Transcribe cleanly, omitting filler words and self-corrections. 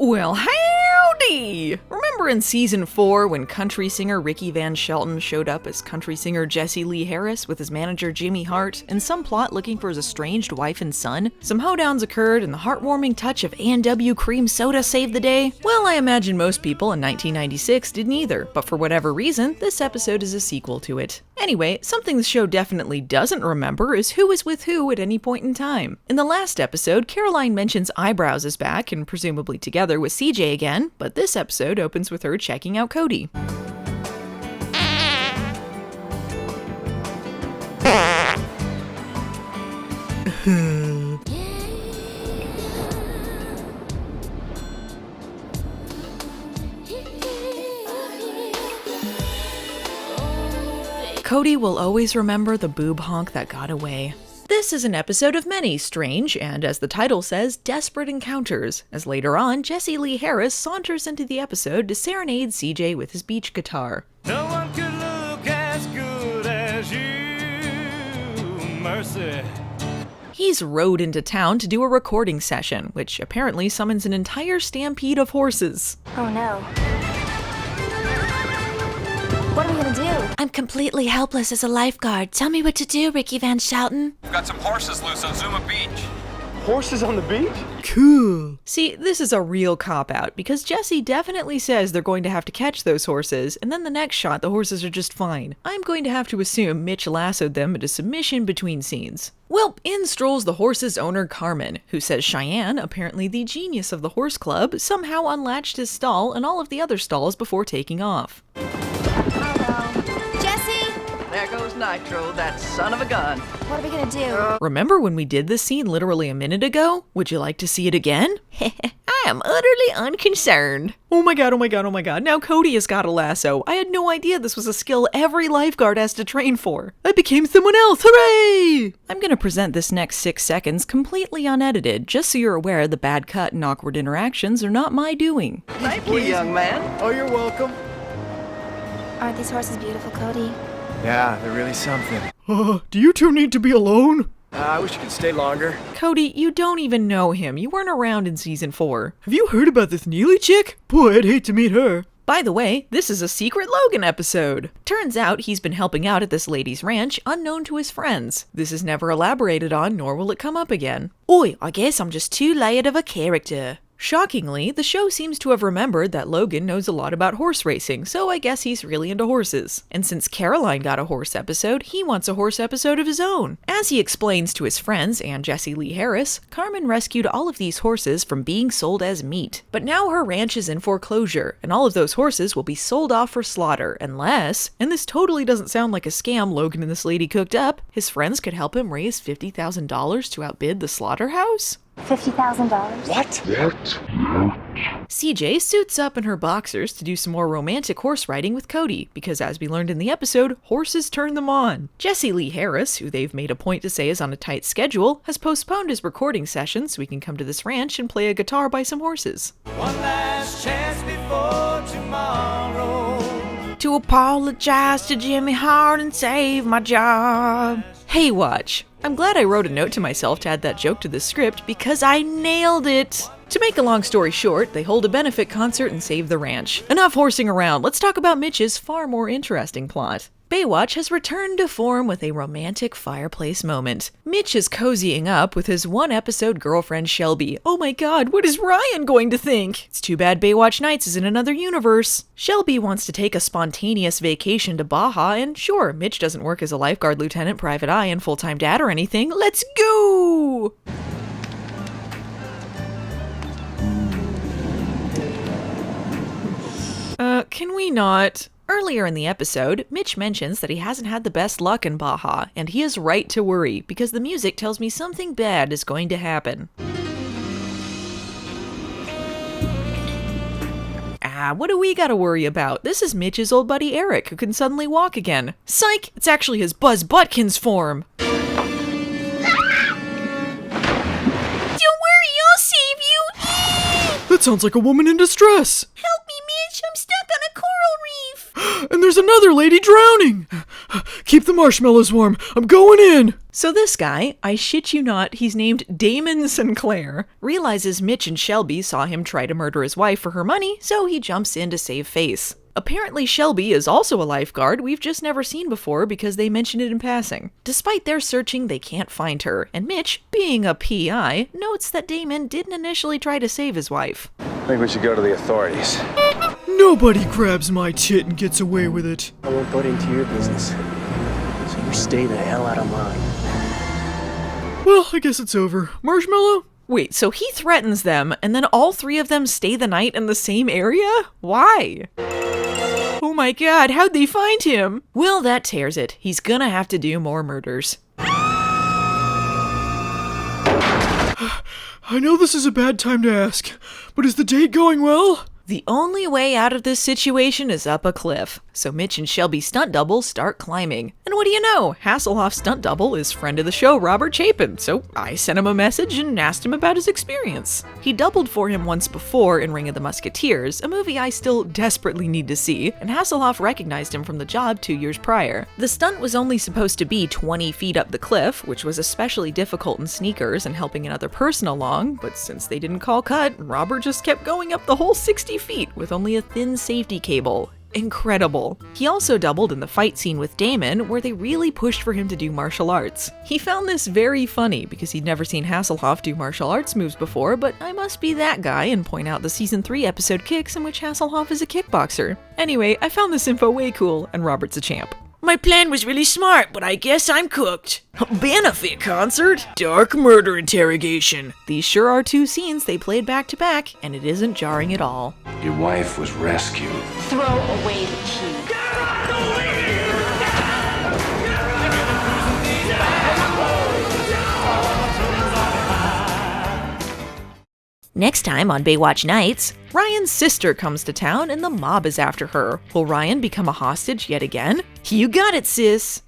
Well, howdy! Remember in season 4 when country singer Ricky Van Shelton showed up as country singer Jesse Lee Harris with his manager Jimmy Hart and some plot looking for his estranged wife and son? Some hoedowns occurred and the heartwarming touch of A&W cream soda saved the day? Well, I imagine most people in 1996 didn't either, but for whatever reason, this episode is a sequel to it. Anyway, something the show definitely doesn't remember is who is with who at any point in time. In the last episode, Caroline mentions Eyebrows is back and presumably together with CJ again, but this episode opens with her checking out Cody. Cody will always remember the boob honk that got away. This is an episode of many strange and, as the title says, desperate encounters, as later on, Jesse Lee Harris saunters into the episode to serenade CJ with his beach guitar. No one could look as good as you, mercy. He's rode into town to do a recording session, which apparently summons an entire stampede of horses. Oh no. What are we gonna do? I'm completely helpless as a lifeguard. Tell me what to do, Ricky Van Shelton. We've got some horses loose on Zuma Beach. Horses on the beach? Cool. See, this is a real cop-out, because Jesse definitely says they're going to have to catch those horses, and then the next shot the horses are just fine. I'm going to have to assume Mitch lassoed them into submission between scenes. Well, in strolls the horse's owner Carmen, who says Cheyenne, apparently the genius of the horse club, somehow unlatched his stall and all of the other stalls before taking off. There goes Nitro, that son of a gun. What are we gonna do? Remember when we did this scene literally a minute ago? Would you like to see it again? I am utterly unconcerned. Oh my god, oh my god, oh my god. Now Cody has got a lasso. I had no idea this was a skill every lifeguard has to train for. I became someone else, hooray! I'm gonna present this next 6 seconds completely unedited, just so you're aware the bad cut and awkward interactions are not my doing. Thank you, young man. Oh, you're welcome. Aren't these horses beautiful, Cody? Yeah, they're really something. Do you two need to be alone? I wish you could stay longer. Cody, you don't even know him. You weren't around in season 4. Have you heard about this Neely chick? Boy, I'd hate to meet her. By the way, this is a secret Logan episode. Turns out he's been helping out at this lady's ranch, unknown to his friends. This is never elaborated on, nor will it come up again. Oi, I guess I'm just too layered of a character. Shockingly, the show seems to have remembered that Logan knows a lot about horse racing, so I guess he's really into horses. And since Caroline got a horse episode, he wants a horse episode of his own. As he explains to his friends and Jesse Lee Harris, Carmen rescued all of these horses from being sold as meat. But now her ranch is in foreclosure, and all of those horses will be sold off for slaughter unless, and this totally doesn't sound like a scam Logan and this lady cooked up, his friends could help him raise $50,000 to outbid the slaughterhouse? $50,000. What? CJ suits up in her boxers to do some more romantic horse riding with Cody, because as we learned in the episode, horses turn them on. Jesse Lee Harris, who they've made a point to say is on a tight schedule, has postponed his recording session so he can come to this ranch and play a guitar by some horses. One last chance before tomorrow. To apologize to Jimmy Hart and save my job. Hey, watch. I'm glad I wrote a note to myself to add that joke to the script because I nailed it! To make a long story short, they hold a benefit concert and save the ranch. Enough horsing around, let's talk about Mitch's far more interesting plot. Baywatch has returned to form with a romantic fireplace moment. Mitch is cozying up with his one-episode girlfriend Shelby. Oh my god, what is Ryan going to think? It's too bad Baywatch Nights is in another universe. Shelby wants to take a spontaneous vacation to Baja, and sure, Mitch doesn't work as a lifeguard lieutenant, private eye, and full-time dad or anything. Let's go! Can we not? Earlier in the episode, Mitch mentions that he hasn't had the best luck in Baja, and he is right to worry, because the music tells me something bad is going to happen. What do we gotta worry about? This is Mitch's old buddy Eric, who can suddenly walk again. Psych! It's actually his Buzz Butkins form! Don't worry, I'll save you! That sounds like a woman in distress. Help me, Mitch! I'm stuck on a coral reef! And there's another lady drowning! Keep the marshmallows warm. I'm going in! So this guy, I shit you not, he's named Damon Sinclair, realizes Mitch and Shelby saw him try to murder his wife for her money, so he jumps in to save face. Apparently Shelby is also a lifeguard we've just never seen before because they mention it in passing. Despite their searching, they can't find her, and Mitch, being a PI, notes that Damon didn't initially try to save his wife. I think we should go to the authorities. Nobody grabs my tit and gets away with it. I won't butt into your business, so you stay the hell out of mine. Well, I guess it's over. Marshmallow? Wait, so he threatens them, and then all three of them stay the night in the same area? Why? Oh my god, how'd they find him? Well, that tears it. He's gonna have to do more murders. I know this is a bad time to ask, but is the date going well? The only way out of this situation is up a cliff. So Mitch and Shelby's stunt double start climbing. And what do you know? Hasselhoff's stunt double is friend of the show Robert Chapin, so I sent him a message and asked him about his experience. He doubled for him once before in Ring of the Musketeers, a movie I still desperately need to see, and Hasselhoff recognized him from the job 2 years prior. The stunt was only supposed to be 20 feet up the cliff, which was especially difficult in sneakers and helping another person along, but since they didn't call cut, Robert just kept going up the whole 60 feet with only a thin safety cable. Incredible. He also doubled in the fight scene with Damon, where they really pushed for him to do martial arts. He found this very funny because he'd never seen Hasselhoff do martial arts moves before, but I must be that guy and point out the season 3 episode Kicks in which Hasselhoff is a kickboxer. Anyway, I found this info way cool, and Robert's a champ. My plan was really smart, but I guess I'm cooked. Benefit concert? Dark murder interrogation. These sure are 2 scenes they played back to back, and it isn't jarring at all. Your wife was rescued. Throw away the key. Next time on Baywatch Nights, Ryan's sister comes to town and the mob is after her. Will Ryan become a hostage yet again? You got it, sis!